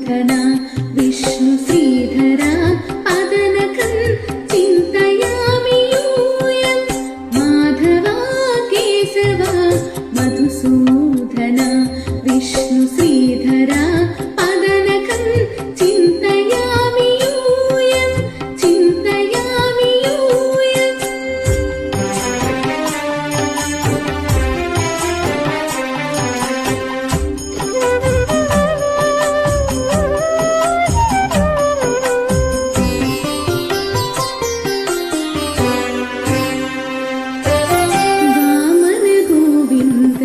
मधुसूदना विष्णु श्रीधरा पदनखं चिन्तयामि यूयं माधवा केशवा मधुसूदना विष्णु श्रीधरा पदनखं चिन्तयामि यूयं चिन्तयामि यूयं वामन गोविन्द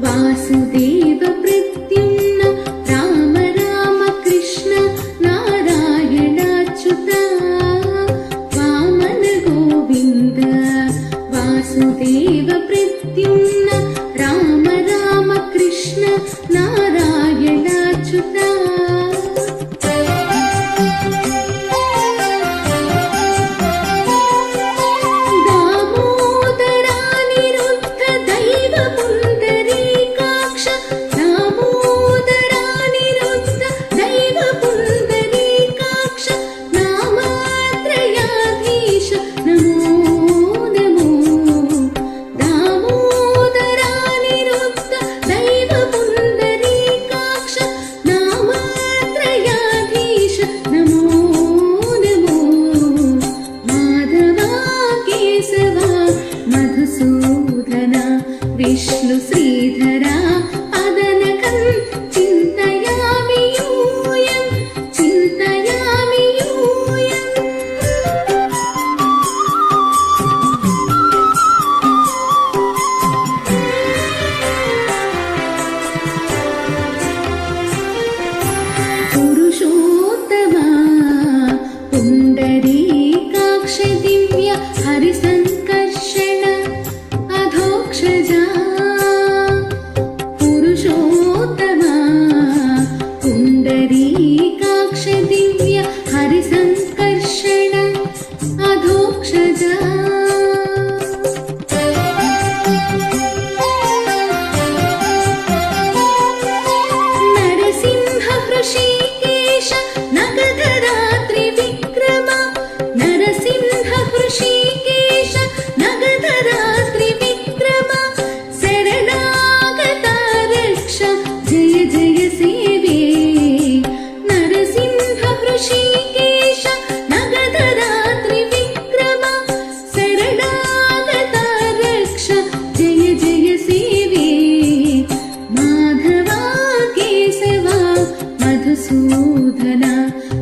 वासुदेव प्रद्युम्न राम राम कृष्ण नारायणाच्युता वामन गोविन्द वासुदेव प्रद्युम्न राम राम कृष्ण नारायणाच्युता दामोदरानिरुद्ध दैव पुण्डरीकाक्ष दामोदरानिरुद्ध दैव पुण्डरीकाक्ष नामत्रयाधीश नमो नमो दामोदरानिरुद्ध दैव पुण्डरीकाक्ष नामत्रयाधीश नमो नमो माधवा केशवा मधुसूदना विष्णु श्रीधरा पदनखं चिन्तयामि यूयं चिन्तयामि यूयम् पुरुषोत्तमा पुण्डरीकाक्ष दिव्य हरिसङ्कर्षण अधोक्षजा पुरुषोत्तमा पुण्डरीकाक्ष दिव्य हरिसङ्कर्षण अधोक्षजा नरसिंह हृषीकेश नगधरा त्रिविक्रम नरसिंह हृषीकेश नगधरा त्रिविक्रम शरणागता रक्ष जय जय सेवे नरसिंह हृषीकेश नगधरा त्रिविक्रम शरणागता रक्ष जय जय सेवे माधवा केशवा मधुसूदना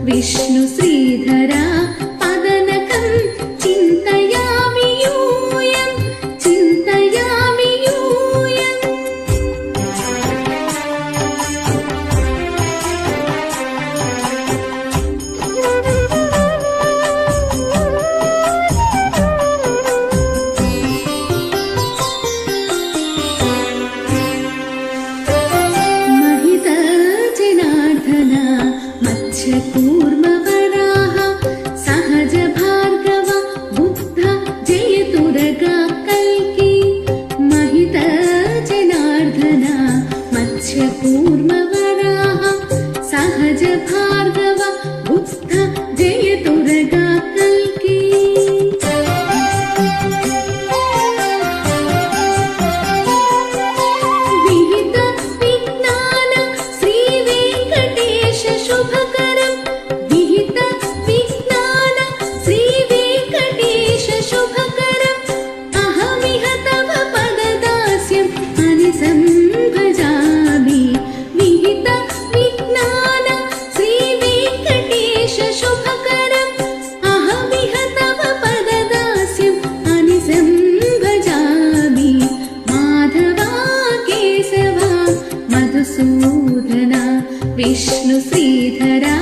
विष्णु श्रीधरा पदनखं चिन्तयामि यूयं चिन्तयामि यूयम् महित जनार्दना मत्स्यकूर्मवराह सहज भार्गव बुद्ध जयतुरगा कल्की महित जनार्दना मत्स्यकूर्मवराह सहज भार्गव बुद्ध जयतुरगा कल्की विहित विज्ञान श्री वेंकटेश शुभकरं विहित विज्ञान श्री वेंकटेश शुभकरम् अहमिह तव पददास्यम् अनिशं भजामि विहित विज्ञान श्री वेंकटेश शुभकरम् अहमिह तव पददास्यम् अनिशं भजामि माधवा केशवा मधुसूदना विष्णु श्रीधरा